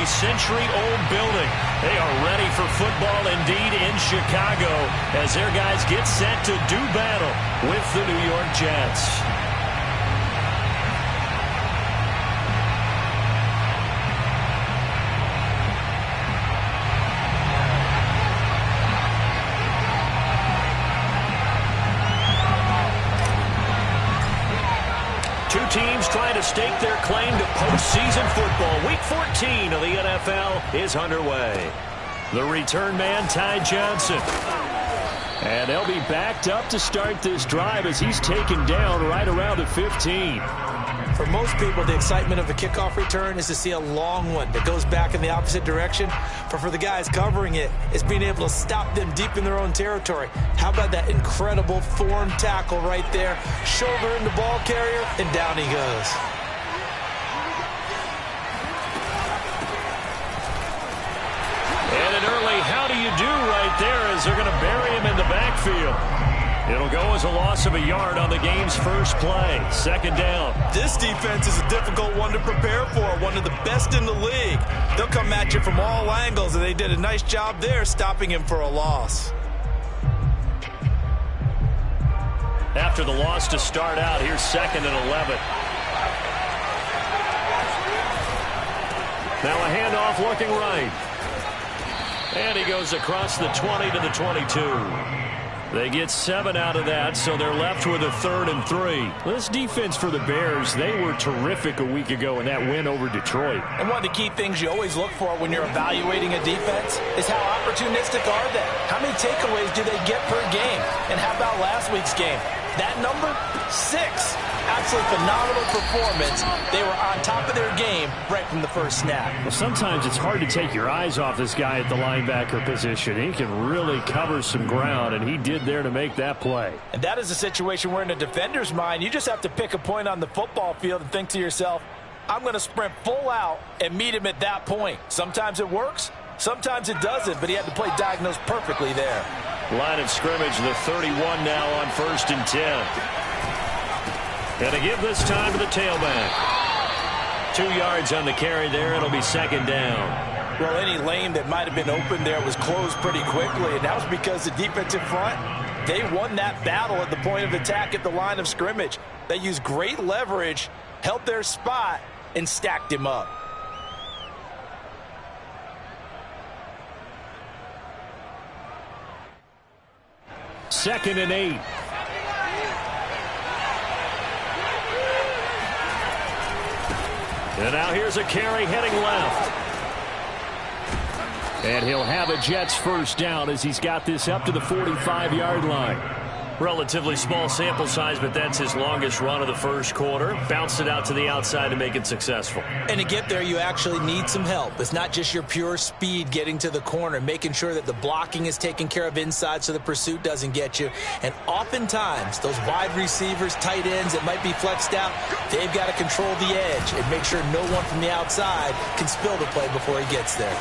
a century-old building. They are ready for football indeed in Chicago as their guys get set to do battle with the New York Jets. Two teams trying to stake their claim to postseason football. Week 14 of the NFL is underway. The return man, Ty Johnson. And they'll be backed up to start this drive as he's taken down right around the 15. For most people, the excitement of a kickoff return is to see a long one that goes back in the opposite direction. But for the guys covering it, it's being able to stop them deep in their own territory. How about that incredible form tackle right there? Shoulder in the ball carrier, and down he goes. And an early how do you do right there as they're going to bury him in the backfield. It'll go as a loss of a yard on the game's first play. Second down. This defense is a difficult one to prepare for, one of the best in the league. They'll come at you from all angles, and they did a nice job there stopping him for a loss. After the loss to start out, here's 2nd and 11. Now a handoff looking right. And he goes across the 20 to the 22. They get 7 out of that, so they're left with a 3rd and 3. This defense for the Bears, they were terrific a week ago in that win over Detroit. And one of the key things you always look for when you're evaluating a defense is how opportunistic are they? How many takeaways do they get per game? And how about last week's game? That number? 6. Absolutely phenomenal performance. They were on top of their game right from the first snap. Well, sometimes it's hard to take your eyes off this guy at the linebacker position. He can really cover some ground, and he did there to make that play. And that is a situation where in a defender's mind, you just have to pick a point on the football field and think to yourself, I'm going to sprint full out and meet him at that point. Sometimes it works, sometimes it doesn't, but he had to play diagnose perfectly there. Line of scrimmage, the 31 now on 1st and 10. And to give this time to the tailback. 2 yards on the carry there. It'll be 2nd down. Well, any lane that might have been open there was closed pretty quickly, and that was because the defensive front, they won that battle at the point of attack at the line of scrimmage. They used great leverage, held their spot, and stacked him up. Second and 8. And now here's a carry heading left. And he'll have a Jets first down as he's got this up to the 45-yard line. Relatively small sample size, but that's his longest run of the first quarter. Bounced it out to the outside to make it successful. And to get there, you actually need some help. It's not just your pure speed getting to the corner, making sure that the blocking is taken care of inside so the pursuit doesn't get you. And oftentimes, those wide receivers, tight ends that might be flexed out, they've got to control the edge and make sure no one from the outside can spill the play before he gets there.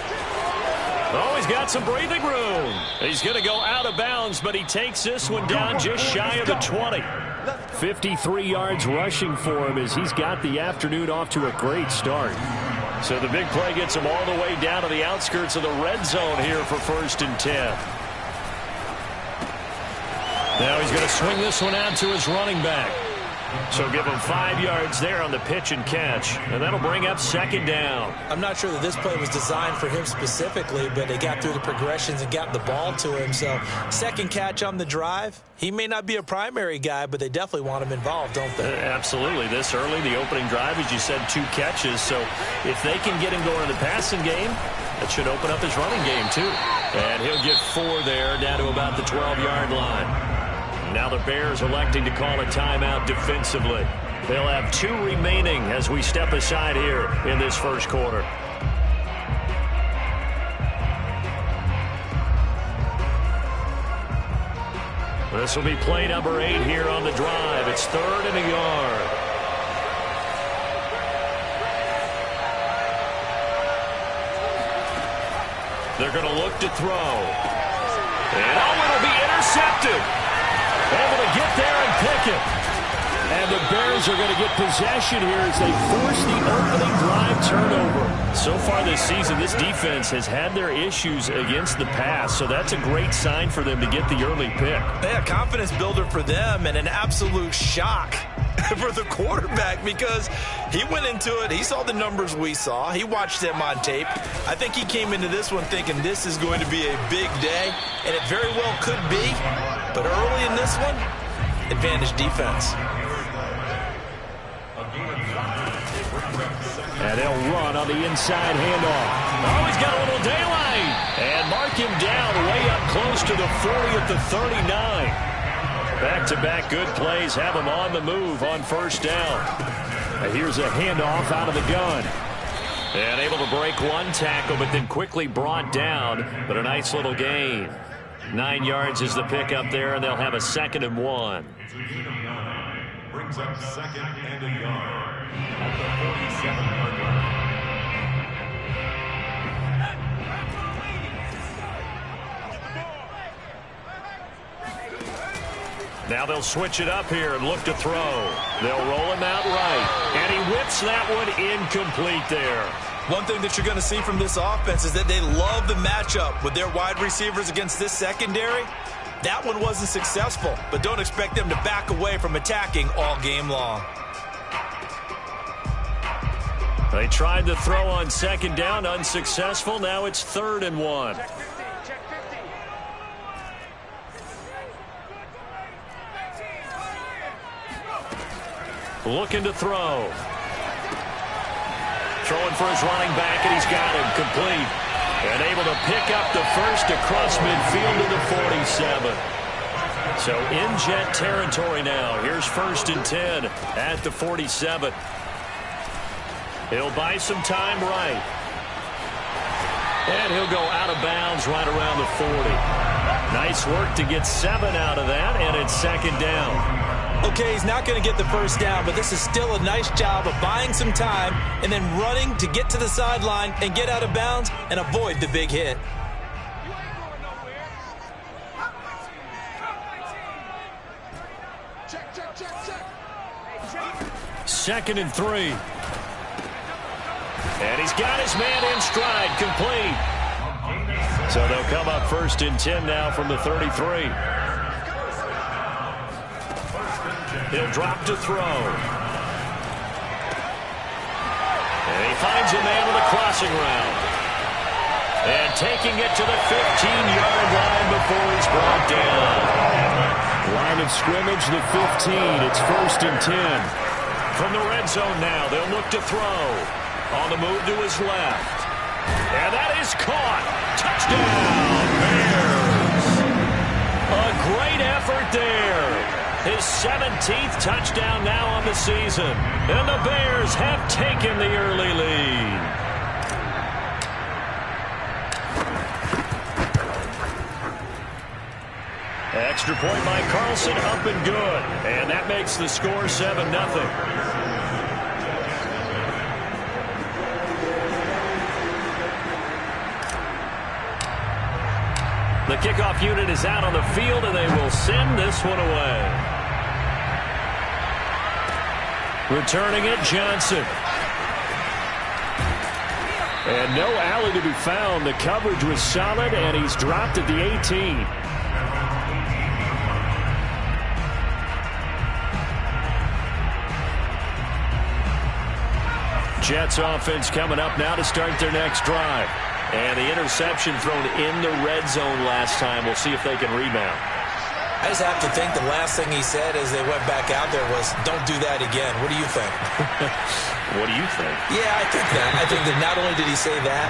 Oh, he's got some breathing room. He's going to go out of bounds, but he takes this one down just shy of the 20. 53 yards rushing for him as he's got the afternoon off to a great start. So the big play gets him all the way down to the outskirts of the red zone here for 1st and 10. Now he's going to swing this one out to his running back. So give him 5 yards there on the pitch and catch. And that'll bring up 2nd down. I'm not sure that this play was designed for him specifically, but they got through the progressions and got the ball to him. So 2nd catch on the drive. He may not be a primary guy, but they definitely want him involved, don't they? Absolutely. This early, the opening drive, as you said, 2 catches. So if they can get him going in the passing game, that should open up his running game too. And he'll get 4 there down to about the 12-yard line. Now the Bears electing to call a timeout defensively. They'll have 2 remaining as we step aside here in this first quarter. This will be play number 8 here on the drive. It's 3rd and a yard. They're going to look to throw. And it'll be intercepted. Able to get there and pick it. And the Bears are going to get possession here as they force the opening drive turnover. So far this season, this defense has had their issues against the pass, so that's a great sign for them to get the early pick. Yeah, confidence builder for them and an absolute shock for the quarterback because he went into it. He saw the numbers we saw. He watched them on tape. I think he came into this one thinking this is going to be a big day, and it very well could be. But early in this one, advantage defense. And they'll run on the inside handoff. Oh, he's got a little daylight. And mark him down way up close to the 40 at the 39. Back-to-back good plays have him on the move on first down. Here's a handoff out of the gun. And able to break one tackle, but then quickly brought down. But a nice little gain. 9 yards is the pickup there, and they'll have a 2nd and 1. Brings up 2nd and a yard at the 47-yard line. Now they'll switch it up here and look to throw. They'll roll him out right. And he whips that one incomplete there. One thing that you're going to see from this offense is that they love the matchup with their wide receivers against this secondary. That one wasn't successful, but don't expect them to back away from attacking all game long. They tried to throw on 2nd down, unsuccessful. Now it's 3rd and 1. Looking to throw. Throwing for his running back, and he's got him complete. And able to pick up the first across midfield to the 47. So in jet territory now. Here's 1st and 10 at the 47. He'll buy some time right. And he'll go out of bounds right around the 40. Nice work to get 7 out of that, and it's 2nd down. Okay, he's not going to get the first down, but this is still a nice job of buying some time and then running to get to the sideline and get out of bounds and avoid the big hit. Second and 3. And he's got his man in stride, complete. So they'll come up 1st and 10 now from the 33. He'll drop to throw. And he finds a man with a crossing route. And taking it to the 15-yard line before he's brought down. Line of scrimmage, the 15. It's 1st and 10. From the red zone now, they'll look to throw. On the move to his left. And that is caught. Touchdown, Bears. A great effort there. His 17th touchdown now on the season. And the Bears have taken the early lead. Extra point by Carlson, up and good. And that makes the score 7-0. The kickoff unit is out on the field, and they will send this one away. Returning it, Johnson. And no alley to be found. The coverage was solid, and he's dropped at the 18. Jets offense coming up now to start their next drive. And the interception thrown in the red zone last time. We'll see if they can rebound. I just have to think the last thing he said as they went back out there was, don't do that again. What do you think? What do you think? Yeah, I think that. I think that not only did he say that,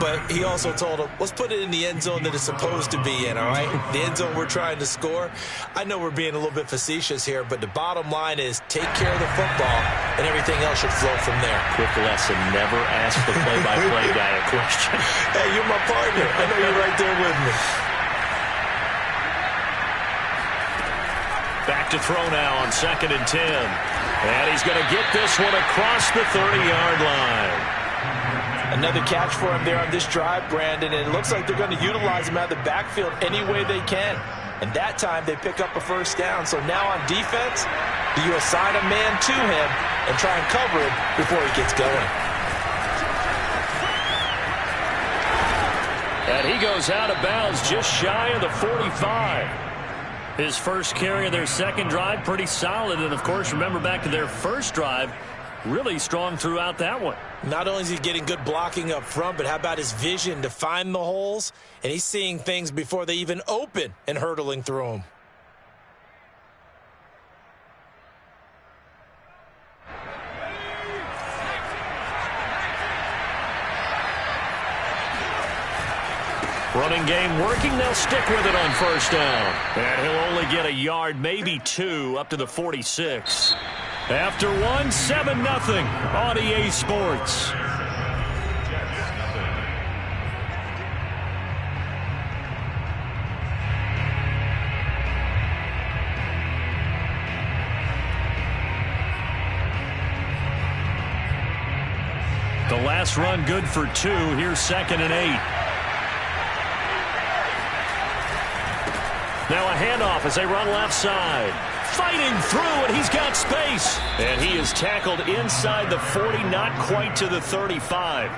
but he also told him, let's put it in the end zone that it's supposed to be in, all right? The end zone we're trying to score. I know we're being a little bit facetious here, but the bottom line is take care of the football, and everything else should flow from there. Quick lesson, never ask the play-by-play guy a question. Hey, you're my partner. I know you're right there with me. Back to throw now on 2nd and 10. And he's going to get this one across the 30-yard line. Another catch for him there on this drive, Brandon, and it looks like they're going to utilize him out of the backfield any way they can. And that time they pick up a first down. So now on defense, Do you assign a man to him and try and cover it before he gets going? And he goes out of bounds just shy of the 45. His first carry of their second drive, pretty solid. And, of course, remember back to their first drive, really strong throughout that one. Not only is he getting good blocking up front, but how about his vision to find the holes? And he's seeing things before they even open and hurtling through them. Running game working. They'll stick with it on first down. And he'll only get a yard, maybe two, up to the 46. After one, 7-0 on EA Sports. The last run good for 2. Here's 2nd and 8. Now a handoff as they run left side. Fighting through, and he's got space. And he is tackled inside the 40, not quite to the 35.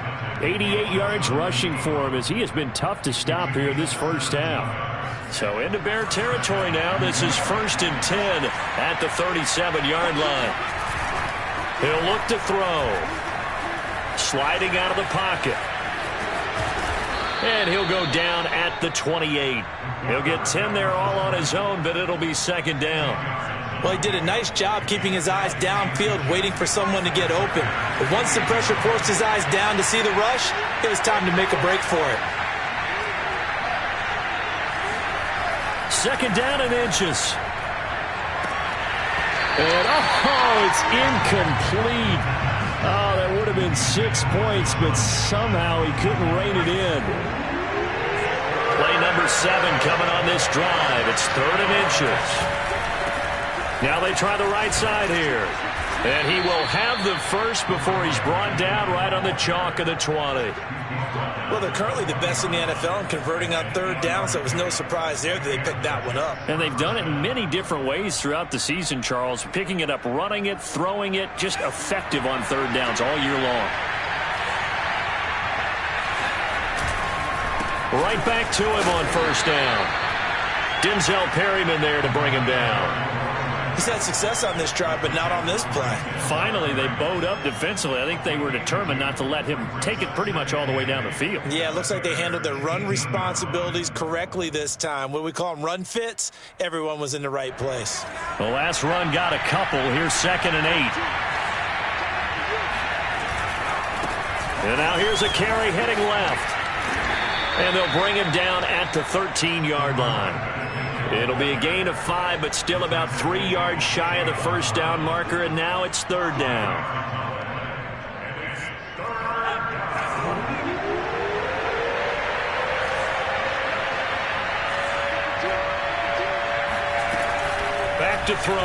88 yards rushing for him as he has been tough to stop here this first half. So into Bear territory now. This is 1st and 10 at the 37-yard line. He'll look to throw. Sliding out of the pocket. And he'll go down at the 28. He'll get 10 there all on his own, but it'll be 2nd down. Well, he did a nice job keeping his eyes downfield, waiting for someone to get open. But once the pressure forced his eyes down to see the rush, it was time to make a break for it. 2nd down and inches. And, oh, it's incomplete. Oh, that would have been 6 points, but somehow he couldn't rein it in. Play number 7 coming on this drive. It's 3rd and inches. Now they try the right side here. And he will have the first before he's brought down right on the chalk of the 20. Well, they're currently the best in the NFL in converting on 3rd down, so it was no surprise there that they picked that one up. And they've done it in many different ways throughout the season, Charles. Picking it up, running it, throwing it, just effective on 3rd downs all year long. Right back to him on 1st down. Denzel Perryman there to bring him down. He's had success on this drive, but not on this play. Finally, they bowed up defensively. I think they were determined not to let him take it pretty much all the way down the field. Yeah, it looks like they handled their run responsibilities correctly this time. What we call them run fits, everyone was in the right place. The last run got a couple. Here's 2nd and 8. And now here's a carry heading left. And they'll bring him down at the 13-yard line. It'll be a gain of 5, but still about 3 yards shy of the first down marker, and now it's 3rd down. Back to throw.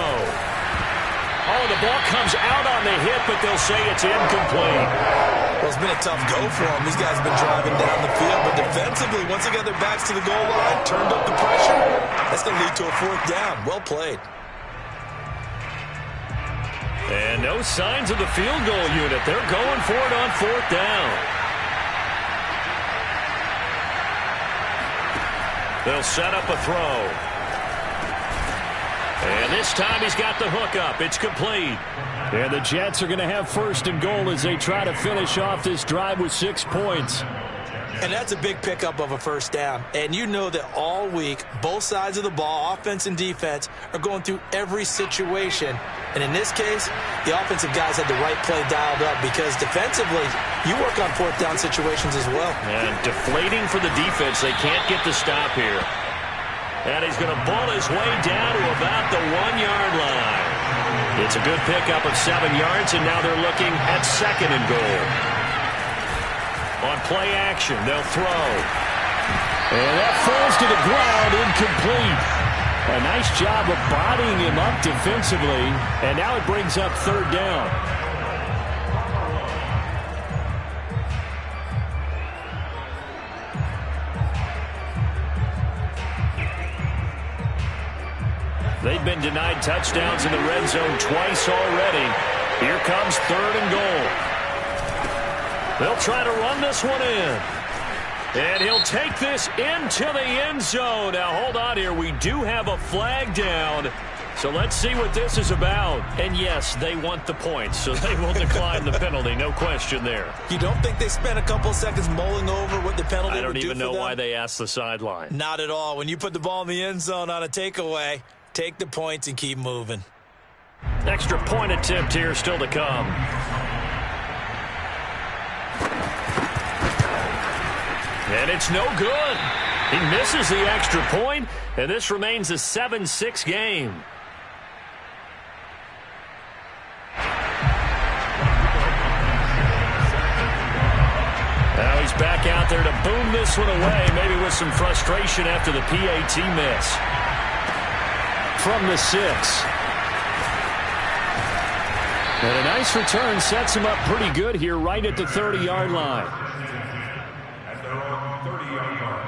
Oh, the ball comes out on the hit, but they'll say it's incomplete. Well, it's been a tough go for them. These guys have been driving down the field, but defensively, once they got their backs to the goal line, turned up the pressure, that's going to lead to a 4th down. Well played. And no signs of the field goal unit. They're going for it on 4th down. They'll set up a throw. And this time he's got the hook up. It's complete. And the Jets are going to have 1st and goal as they try to finish off this drive with 6 points. And that's a big pickup of a 1st down. And you know that all week, both sides of the ball, offense and defense, are going through every situation. And in this case, the offensive guys had the right play dialed up because defensively, you work on 4th down situations as well. And deflating for the defense. They can't get the stop here. And he's going to ball his way down to about the 1-yard line. It's a good pickup of 7 yards, and now they're looking at 2nd and goal. On play action, they'll throw. And that falls to the ground, incomplete. A nice job of bodying him up defensively, and now it brings up 3rd down. They've been denied touchdowns in the red zone twice already. Here comes 3rd and goal. They'll try to run this one in. And he'll take this into the end zone. Now, hold on here. We do have a flag down. So let's see what this is about. And, yes, they want the points, so they will decline the penalty. No question there. You don't think they spent a couple seconds mulling over what the penalty would do for them? I don't even know why they asked the sideline. Not at all. When you put the ball in the end zone on a takeaway, take the points and keep moving. Extra point attempt here still to come. And it's no good. He misses the extra point, and this remains a 7-6 game. Now he's back out there to boom this one away, maybe with some frustration after the PAT miss. From the 6. And a nice return sets him up pretty good here right at the 30-yard line. At their own 30-yard line.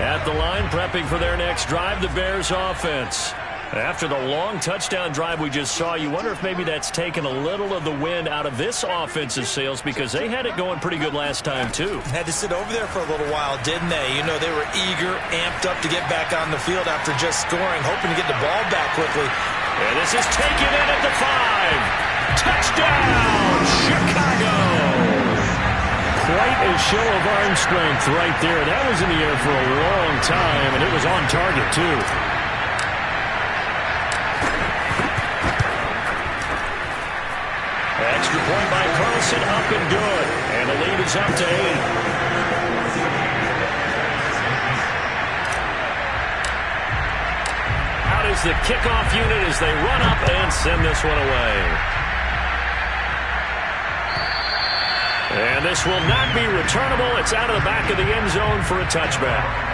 At the line, prepping for their next drive, the Bears offense. After the long touchdown drive we just saw, you wonder if maybe that's taken a little of the wind out of this offensive sails because they had it going pretty good last time, too. Had to sit over there for a little while, didn't they? You know, they were eager, amped up to get back on the field after just scoring, hoping to get the ball back quickly. And this is taken in at the 5. Touchdown, Chicago! Quite a show of arm strength right there. That was in the air for a long time, and it was on target, too. Extra point by Carlson, up and good. And the lead is up to 8. Out is the kickoff unit as they run up and send this one away. And this will not be returnable. It's out of the back of the end zone for a touchback.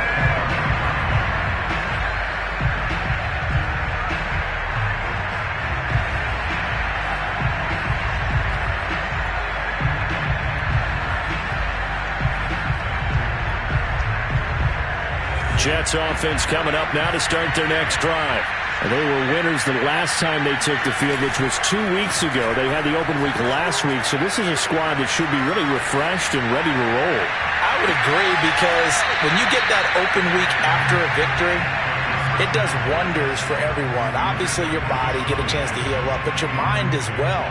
Jets offense coming up now to start their next drive. And they were winners the last time they took the field, which was 2 weeks ago. They had the open week last week, so this is a squad that should be really refreshed and ready to roll. I would agree because when you get that open week after a victory, it does wonders for everyone. Obviously, your body get a chance to heal up, but your mind as well.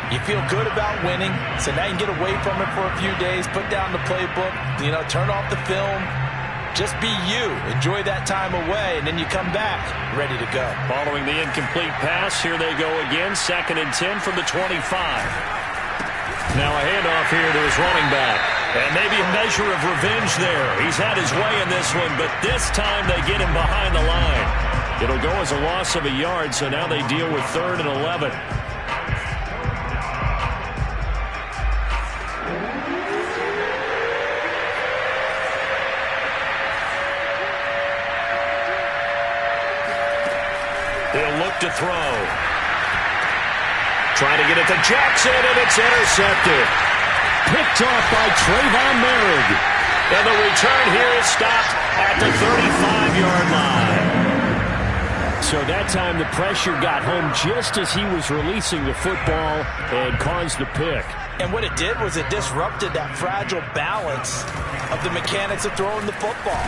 You feel good about winning, so now you can get away from it for a few days, put down the playbook, turn off the film. Just be you. Enjoy that time away, and then you come back ready to go. Following the incomplete pass, here they go again. 2nd and 10 from the 25. Now a handoff here to his running back. And maybe a measure of revenge there. He's had his way in this one, but this time they get him behind the line. It'll go as a loss of a yard, so now they deal with 3rd and 11. They'll look to throw. Trying to get it to Jackson, and it's intercepted. Picked off by Trayvon Merrick. And the return here is stopped at the 35-yard line. So that time the pressure got home just as he was releasing the football and caused the pick. And what it did was it disrupted that fragile balance of the mechanics of throwing the football.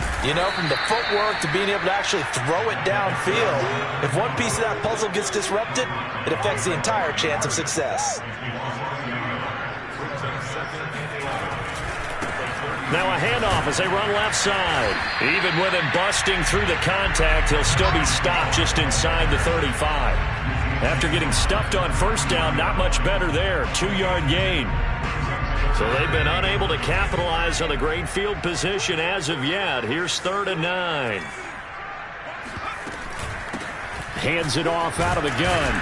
From the footwork to being able to actually throw it downfield. If one piece of that puzzle gets disrupted, it affects the entire chance of success. Now a handoff as they run left side. Even with him busting through the contact, he'll still be stopped just inside the 35. After getting stuffed on first down, not much better there. 2-yard gain. So they've been unable to capitalize on the great field position as of yet. Here's 3rd and 9. Hands it off out of the gun.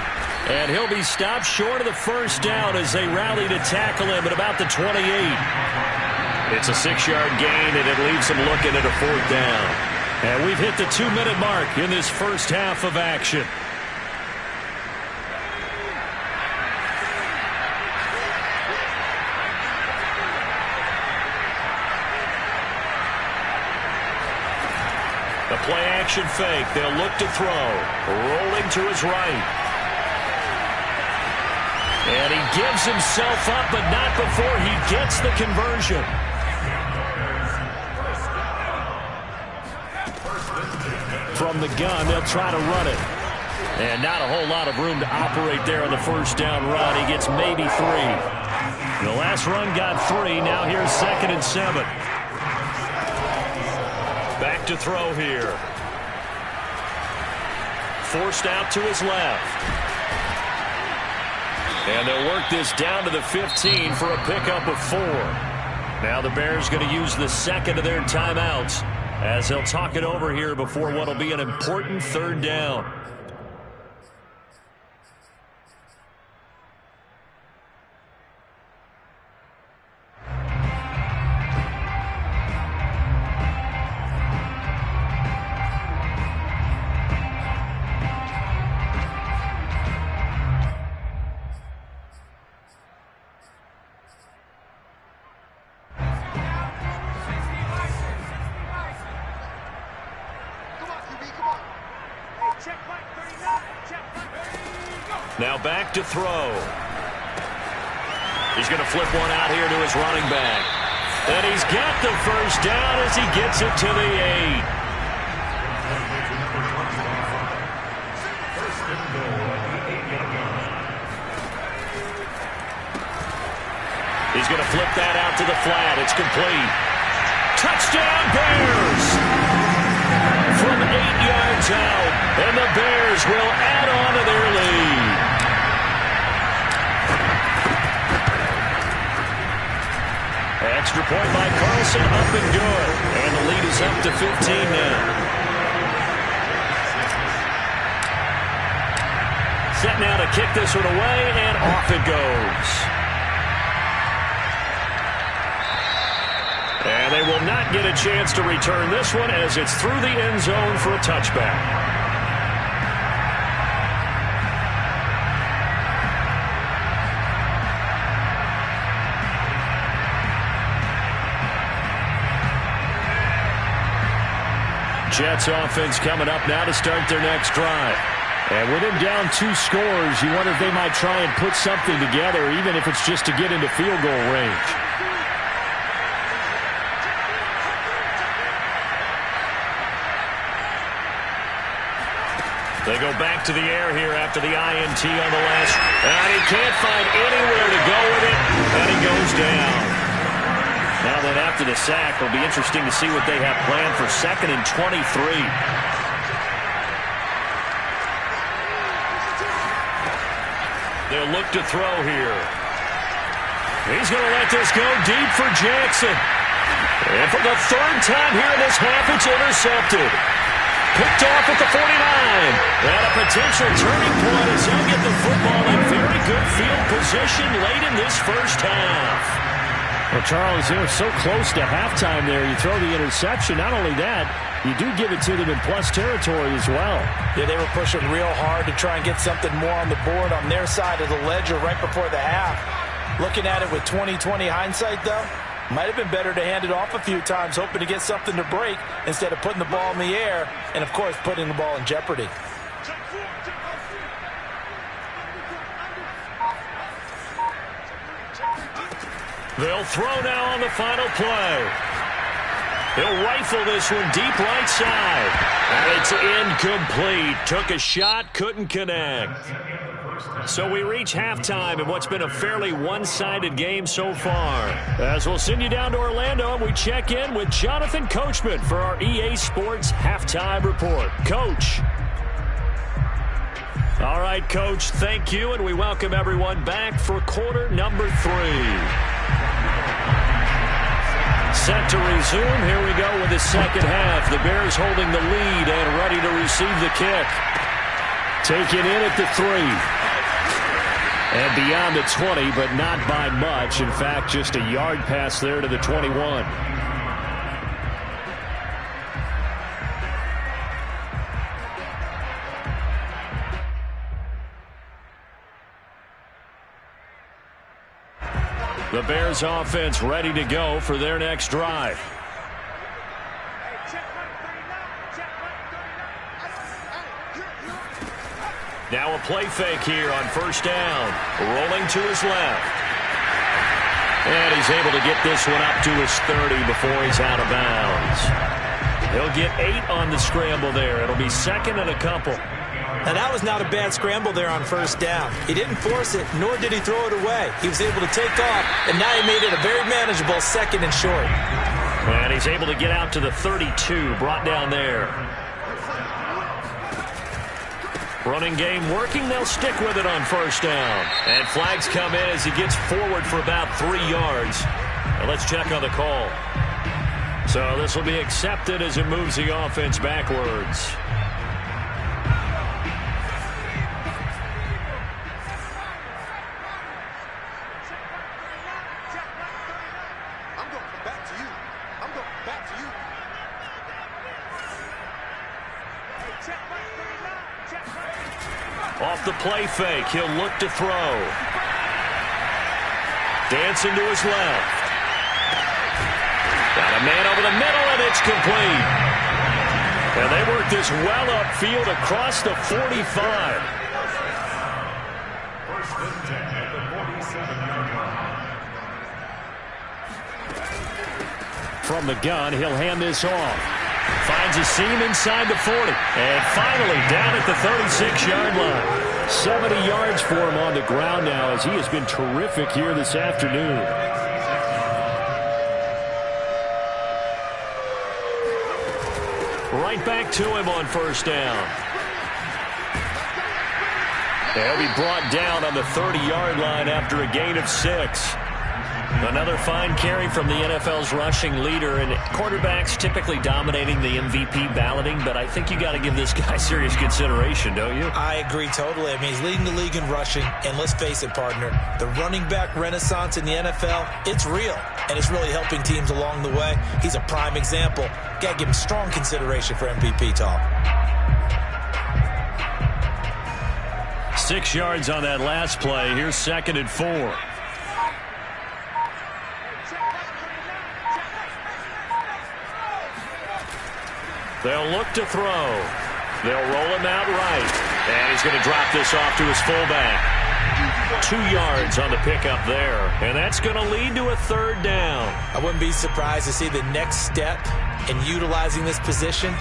And he'll be stopped short of the first down as they rally to tackle him at about the 28. It's a 6-yard gain, and it leaves them looking at a 4th down. And we've hit the 2-minute mark in this first half of action. Play-action fake. They'll look to throw. Rolling to his right. And he gives himself up, but not before he gets the conversion. From the gun, they'll try to run it. And not a whole lot of room to operate there on the first down run. He gets maybe 3. The last run got 3. Now here's 2nd and 7. Back to throw here. Forced out to his left. And they'll work this down to the 15 for a pickup of 4. Now the Bears going to use the second of their timeouts as they'll talk it over here before what will be an important 3rd down. Now back to throw. He's going to flip one out here to his running back. And he's got the first down as he gets it to the 8. He's going to flip that out to the flat. It's complete. Touchdown, Bears! From 8 yards out, and the Bears will add on to their lead. Extra point by Carlson, up and good. And the lead is up to 15 now. Set now to kick this one away, and off it goes. And they will not get a chance to return this one as it's through the end zone for a touchback. Jets offense coming up now to start their next drive. And with him down 2 scores, you wonder if they might try and put something together, even if it's just to get into field goal range. They go back to the air here after the INT on the last. And he can't find anywhere to go with it. And he goes down. Now then after the sack, it'll be interesting to see what they have planned for 2nd and 23. They'll look to throw here. He's going to let this go deep for Jackson. And for the 3rd time here in this half, it's intercepted. Picked off at the 49. And a potential turning point as he'll get the football in very good field position late in this first half. Well, Charles, they're so close to halftime there. You throw the interception. Not only that, you do give it to them in plus territory as well. Yeah, they were pushing real hard to try and get something more on the board on their side of the ledger right before the half. Looking at it with 20/20 hindsight, though, might have been better to hand it off a few times, hoping to get something to break instead of putting the ball in the air and, of course, putting the ball in jeopardy. They'll throw now on the final play. He'll rifle this one deep right side. And it's incomplete. Took a shot, couldn't connect. So we reach halftime in what's been a fairly one-sided game so far. As we'll send you down to Orlando, we check in with Jonathan Coachman for our EA Sports Halftime Report. Coach. All right, Coach, thank you, and we welcome everyone back for quarter number 3. Set to resume. Here we go with the second half. The Bears holding the lead and ready to receive the kick. Taken in at the 3. And beyond the 20, but not by much. In fact, just a yard pass there to the 21. The Bears offense ready to go for their next drive. Now a play fake here on first down. Rolling to his left. And he's able to get this one up to his 30 before he's out of bounds. He'll get 8 on the scramble there. It'll be second and a couple. Now, that was not a bad scramble there on first down. He didn't force it, nor did he throw it away. He was able to take off, and now he made it a very manageable second and short. And he's able to get out to the 32, brought down there. Running game working. They'll stick with it on first down. And flags come in as he gets forward for about 3 yards. And let's check on the call. So this will be accepted as it moves the offense backwards. Off the play fake, he'll look to throw. Dancing to his left. Got a man over the middle, and it's complete. And they work this well upfield across the 45. First and 10 at the 47-yard line. From the gun, he'll hand this off. Finds a seam inside the 40. And finally down at the 36-yard line. 70 yards for him on the ground now as he has been terrific here this afternoon. Right back to him on first down. He'll be brought down on the 30-yard line after a gain of 6. Another fine carry from the NFL's rushing leader, and quarterbacks typically dominating the MVP balloting, but I think you got to give this guy serious consideration, don't you? I agree totally. I mean, he's leading the league in rushing, and let's face it, partner, the running back renaissance in the NFL, it's real, and it's really helping teams along the way. He's a prime example. Got to give him strong consideration for MVP talk. 6 yards on that last play. Here's second and 4. They'll look to throw. They'll roll him out right. And he's going to drop this off to his fullback. 2 yards on the pickup there. And that's going to lead to a third down. I wouldn't be surprised to see the next step in utilizing this position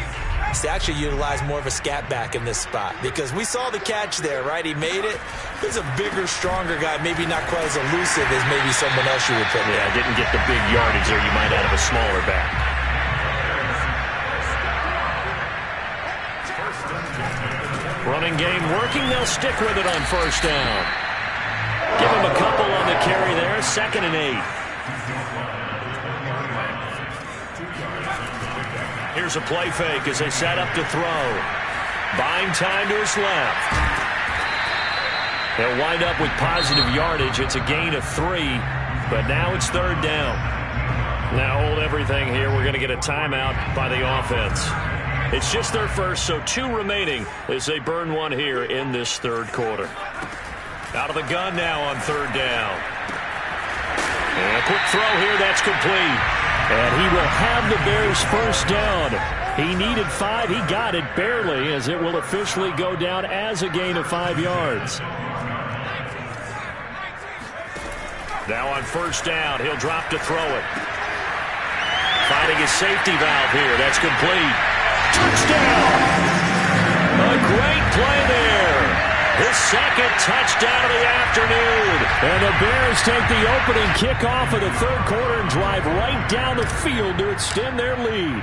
is to actually utilize more of a scat back in this spot. Because we saw the catch there, right? He made it. He's a bigger, stronger guy, maybe not quite as elusive as maybe someone else you would put there. Yeah, didn't get the big yardage there you might out of a smaller back. Running game working. They'll stick with it on first down. Give him a couple on the carry there. Second and 8. Here's a play fake as they set up to throw. Buying time to his left. They'll wind up with positive yardage. It's a gain of 3, but now it's third down. Now hold everything here. We're going to get a timeout by the offense. It's just their first, so 2 remaining as they burn one here in this third quarter. Out of the gun now on third down. And a quick throw here, that's complete. And he will have the Bears first down. He needed 5. He got it barely as it will officially go down as a gain of 5 yards. Now on first down, he'll drop to throw it. Finding his safety valve here, that's complete. Touchdown! A great play there. His second touchdown of the afternoon. And the Bears take the opening kickoff of the third quarter and drive right down the field to extend their lead.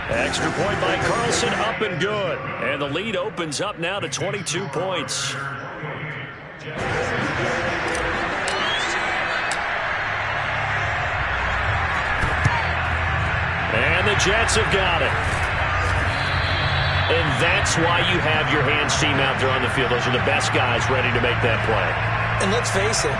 Extra point by Carlson, up and good. And the lead opens up now to 22 points. And the Jets have got it. And that's why you have your hands team out there on the field. Those are the best guys ready to make that play. And let's face it,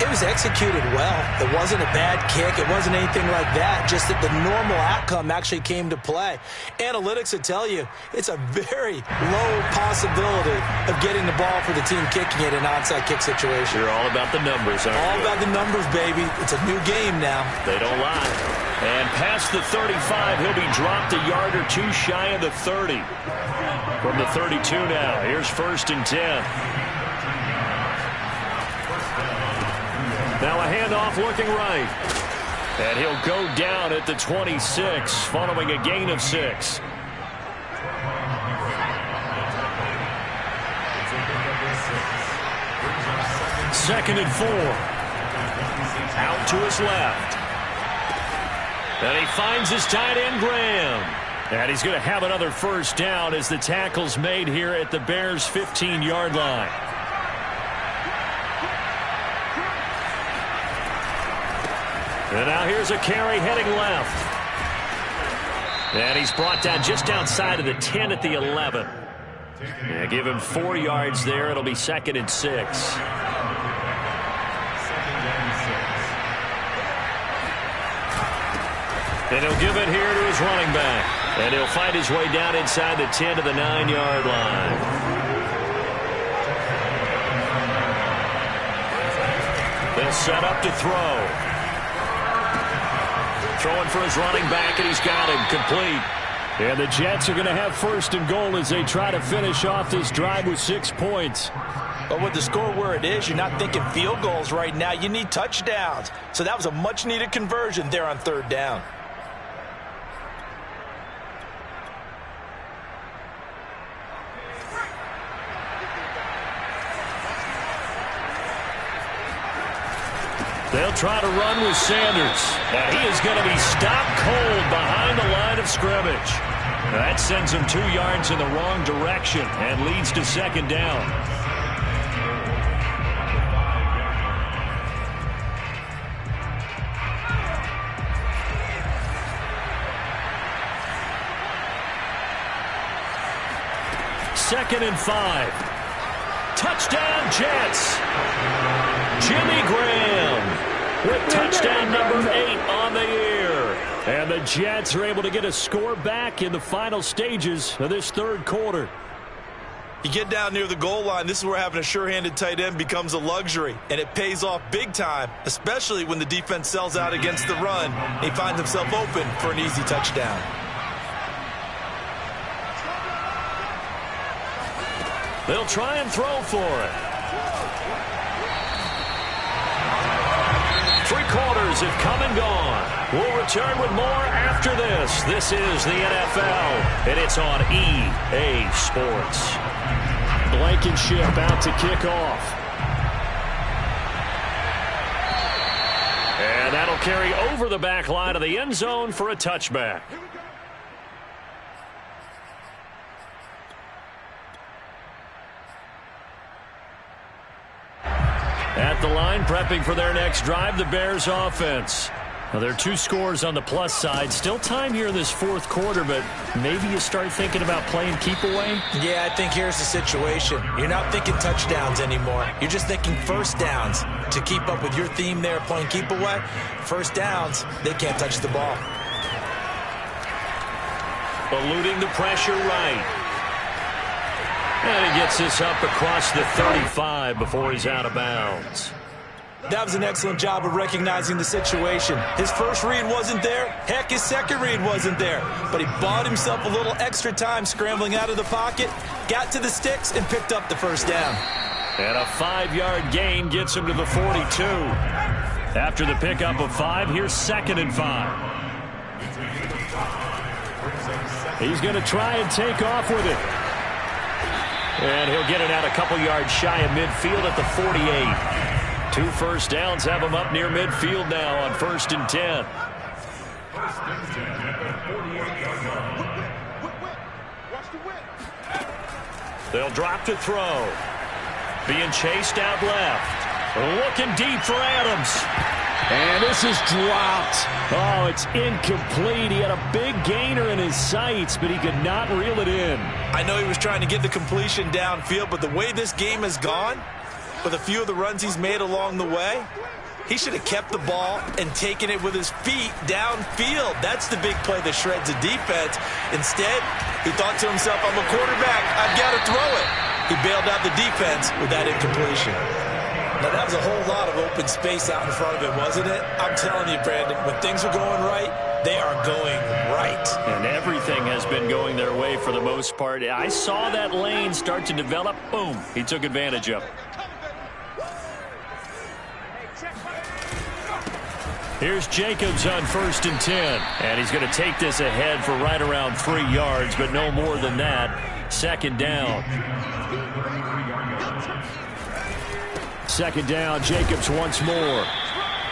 it was executed well. It wasn't a bad kick. It wasn't anything like that. Just that the normal outcome actually came to play. Analytics would tell you it's a very low possibility of getting the ball for the team kicking it in an onside kick situation. You're all about the numbers, aren't you? All about the numbers, baby. It's a new game now. They don't lie. And past the 35, he'll be dropped a yard or two shy of the 30. From the 32 now, here's 1st and 10. Now a handoff looking right. And he'll go down at the 26, following a gain of 6. Second and 4. Out to his left. And he finds his tight end, Graham. And he's going to have another first down as the tackle's made here at the Bears' 15-yard line. And now here's a carry heading left. And he's brought down just outside of the 10 at the 11. Yeah, give him 4 yards there. It'll be 2nd and 6. And he'll give it here to his running back. And he'll find his way down inside the 10 to the 9-yard line. They'll set up to throw. Throwing for his running back, and he's got him complete. And the Jets are going to have 1st and goal as they try to finish off this drive with 6 points. But with the score where it is, you're not thinking field goals right now. You need touchdowns. So that was a much-needed conversion there on 3rd down. They'll try to run with Sanders. And he is going to be stopped cold behind the line of scrimmage. That sends him 2 yards in the wrong direction and leads to 2nd down. Second and 5. Touchdown, Jets. Jimmy Graham with touchdown number 8 on the year. And the Jets are able to get a score back in the final stages of this 3rd quarter. You get down near the goal line, this is where having a sure-handed tight end becomes a luxury, and it pays off big time, especially when the defense sells out against the run. He finds himself open for an easy touchdown. They'll try and throw for it. 3 quarters have come and gone. We'll return with more after this. This is the NFL, and it's on EA Sports. Blankenship out to kick off. And that'll carry over the back line of the end zone for a touchback. At the line, prepping for their next drive, the Bears offense. Well, there are 2 scores on the plus side. Still time here in this 4th quarter, but maybe you start thinking about playing keep away? Yeah, I think here's the situation. You're not thinking touchdowns anymore. You're just thinking first downs. To keep up with your theme there, playing keep away, first downs, they can't touch the ball. Eluding the pressure right. And he gets this up across the 35 before he's out of bounds. That was an excellent job of recognizing the situation. His first read wasn't there. Heck, his second read wasn't there. But he bought himself a little extra time scrambling out of the pocket, got to the sticks, and picked up the first down. And a 5-yard gain gets him to the 42. After the pickup of 5, here's 2nd and 5. He's going to try and take off with it. And he'll get it out a couple yards shy of midfield at the 48. 2 first downs have him up near midfield now on 1st and 10. They'll drop to throw. Being chased out left. Looking deep for Adams. And this is dropped. Oh, it's incomplete. He had a big gainer in his sights, but he could not reel it in. I know he was trying to get the completion downfield, but the way this game has gone, with a few of the runs he's made along the way, he should have kept the ball and taken it with his feet downfield. That's the big play that shreds the defense. Instead, he thought to himself, I'm a quarterback, I've got to throw it. He bailed out the defense with that incompletion. Now, that was a whole lot of open space out in front of him, wasn't it? I'm telling you, Brandon, when things are going right, They are going right. And everything has been going their way for the most part. I saw that lane start to develop. Boom. He took advantage of it. Here's Jacobs on 1st and 10. And he's going to take this ahead for right around 3 yards, but no more than that. 2nd down. 2nd down, Jacobs once more.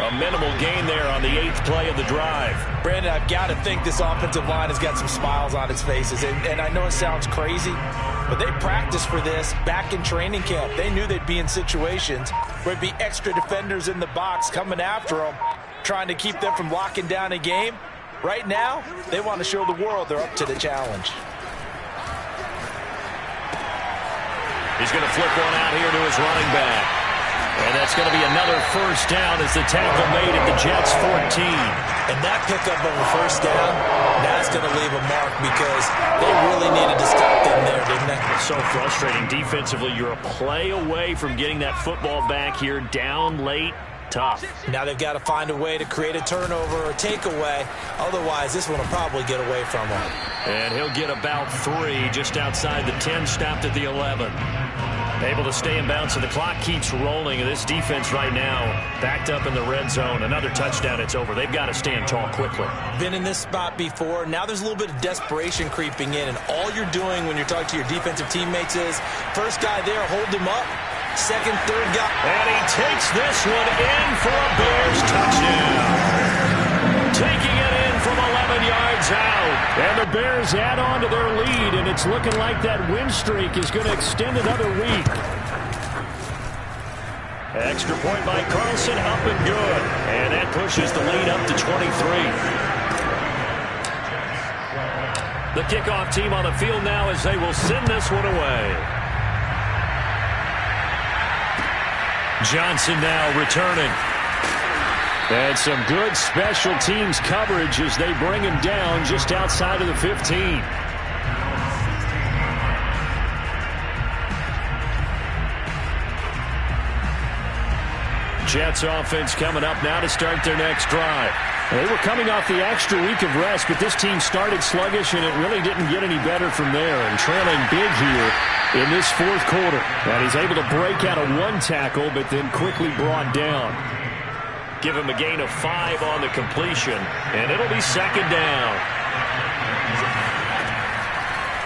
A minimal gain there on the 8th play of the drive. Brandon, I've got to think this offensive line has got some smiles on its faces. And I know it sounds crazy, but they practiced for this back in training camp. They knew they'd be in situations where there'd be extra defenders in the box coming after them, trying to keep them from locking down a game. Right now, they want to show the world they're up to the challenge. He's going to flip one out here to his running back. And that's going to be another 1st down as the tackle made at the Jets' 14. And that pickup of a 1st down, that's going to leave a mark because they really needed to stop them there, didn't they? It's so frustrating defensively. You're a play away from getting that football back here down late. Tough. Now they've got to find a way to create a turnover or takeaway. Otherwise, this one will probably get away from them. And he'll get about 3 just outside the 10, stopped at the 11. Able to stay in bounds, so the clock keeps rolling. This defense right now backed up in the red zone. Another touchdown, it's over. They've got to stand tall quickly. Been in this spot before. Now there's a little bit of desperation creeping in, and all you're doing when you're talking to your defensive teammates is, first guy there, hold him up. Second, third guy. And he takes this one in for a Bears touchdown. Taking it in from 11 yards out. And the Bears add on to their lead, and it's looking like that win streak is going to extend another week. Extra point by Carlson, up and good. And that pushes the lead up to 23. The kickoff team on the field now as they will send this one away. Johnson now returning. And some good special teams coverage as they bring him down just outside of the 15. Jets offense coming up now to start their next drive. They were coming off the extra week of rest, but this team started sluggish, and it really didn't get any better from there. And trailing big here in this 4th quarter. And he's able to break out of 1 tackle, but then quickly brought down. Give him a gain of 5 on the completion, and it'll be 2nd down.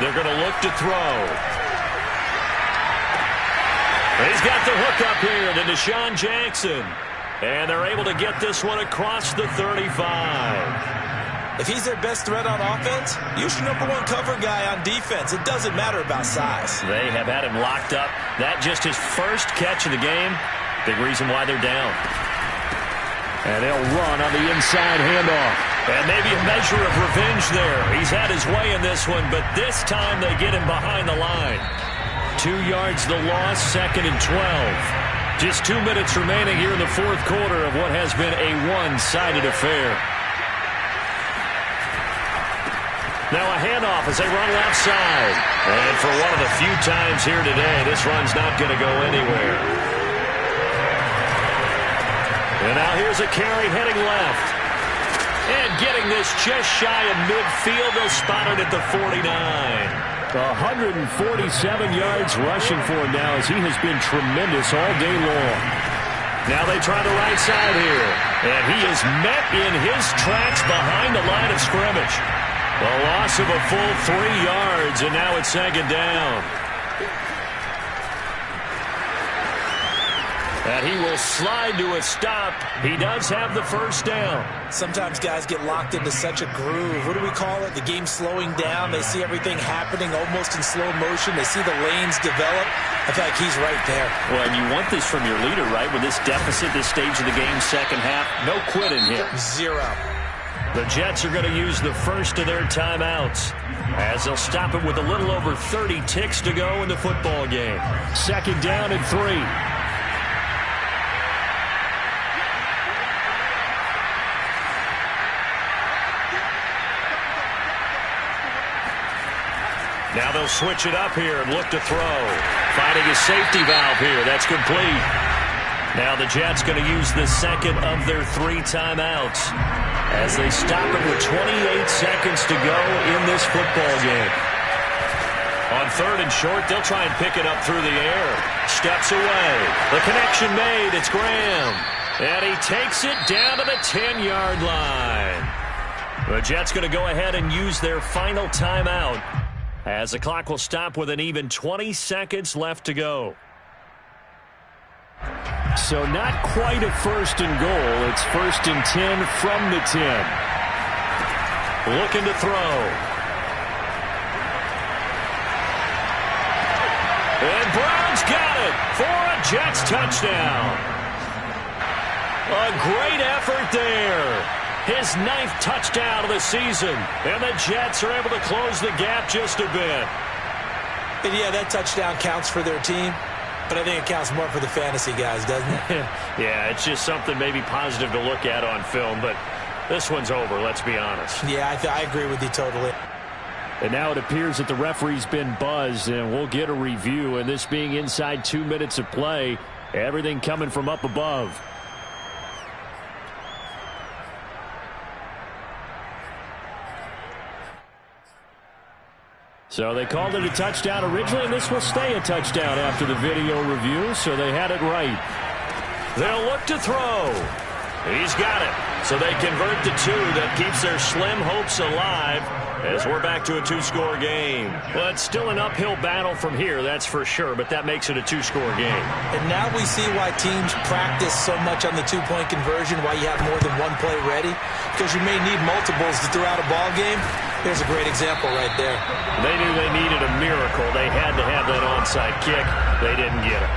They're going to look to throw. He's got the hook up here to Deshaun Jackson. And they're able to get this one across the 35. If he's their best threat on offense, use your #1 cover guy on defense. It doesn't matter about size. They have had him locked up. That just his first catch of the game. Big reason why they're down. And they'll run on the inside handoff. And maybe a measure of revenge there. He's had his way in this one, but this time they get him behind the line. 2 yards the loss, 2nd and 12. Just 2 minutes remaining here in the 4th quarter of what has been a one-sided affair. Now a handoff as they run left side. And for one of the few times here today, this run's not going to go anywhere. And now here's a carry heading left. And getting this just shy of midfield, they'll spot it at the 49. 147 yards rushing for him now as he has been tremendous all day long. Now they try the right side here. And he is met in his tracks behind the line of scrimmage. A loss of a full 3 yards, and now it's 2nd down. And he will slide to a stop. He does have the 1st down. Sometimes guys get locked into such a groove. What do we call it? The game slowing down. They see everything happening almost in slow motion. They see the lanes develop. I feel like he's right there. Well, and you want this from your leader, right? With this deficit, this stage of the game, second half, no quitting here. 0. The Jets are going to use the first of their timeouts as they'll stop it with a little over 30 ticks to go in the football game. 2nd down and 3. Now they'll switch it up here and look to throw. Finding a safety valve here. That's complete. Now the Jets going to use the 2nd of their 3 timeouts as they stop it with 28 seconds to go in this football game. On 3rd and short, they'll try and pick it up through the air. Steps away. The connection made. It's Graham. And he takes it down to the 10-yard line. The Jets going to go ahead and use their final timeout as the clock will stop with an even 20 seconds left to go. So not quite a 1st and goal. It's 1st and 10 from the 10. Looking to throw. And Brown's got it for a Jets touchdown. A great effort there. His 9th touchdown of the season. And the Jets are able to close the gap just a bit. And yeah, that touchdown counts for their team. But I think it counts more for the fantasy guys, doesn't it? Yeah, it's just something maybe positive to look at on film. But this one's over, let's be honest. Yeah, I agree with you totally. And now it appears that the referee's been buzzed, and we'll get a review. And this being inside 2 minutes of play, everything coming from up above. So they called it a touchdown originally, and this will stay a touchdown after the video review, so they had it right. They'll look to throw. He's got it. So they convert the 2. That keeps their slim hopes alive as we're back to a 2-score game. Well, it's still an uphill battle from here, that's for sure, but that makes it a 2-score game. And now we see why teams practice so much on the 2-point conversion, why you have more than one play ready, because you may need multiples to throw out a ball game. There's a great example right there. They knew they needed a miracle. They had to have that onside kick. They didn't get it.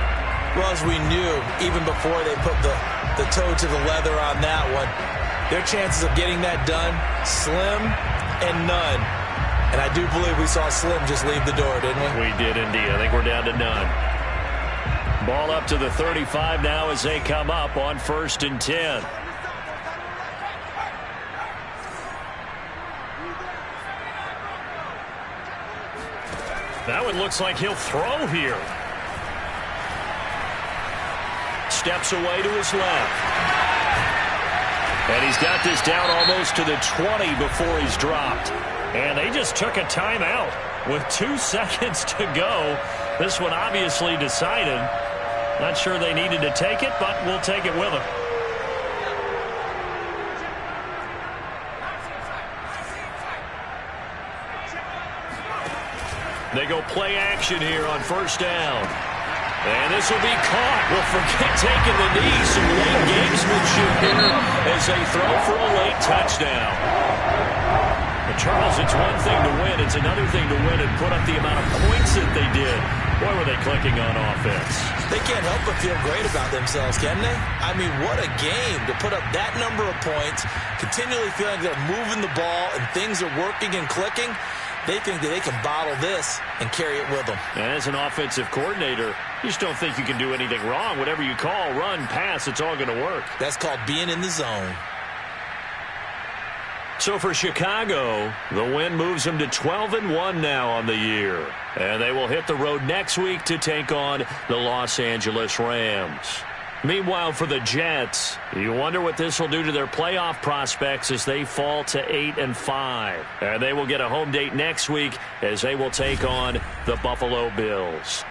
Well, as we knew, even before they put the toe to the leather on that one, their chances of getting that done, slim and none. And I do believe we saw Slim just leave the door, didn't we? We did indeed. I think we're down to none. Ball up to the 35 now as they come up on 1st and 10. That one looks like he'll throw here. Steps away to his left. And he's got this down almost to the 20 before he's dropped. And they just took a timeout with 2 seconds to go. This one obviously decided. Not sure they needed to take it, but we'll take it with them. They go play action here on 1st down. And this will be caught. Well, forget taking the knee. Some late gamesmanship here as they throw for a late touchdown. But Charles, it's one thing to win. It's another thing to win and put up the amount of points that they did. Boy, were they clicking on offense. They can't help but feel great about themselves, can they? I mean, what a game to put up that number of points, continually feeling they're moving the ball and things are working and clicking. They think that they can bottle this and carry it with them. As an offensive coordinator, you just don't think you can do anything wrong. Whatever you call, run, pass, it's all going to work. That's called being in the zone. So for Chicago, the win moves them to 12-1 now on the year. And they will hit the road next week to take on the Los Angeles Rams. Meanwhile, for the Jets, you wonder what this will do to their playoff prospects as they fall to 8-5. And they will get a home date next week as they will take on the Buffalo Bills.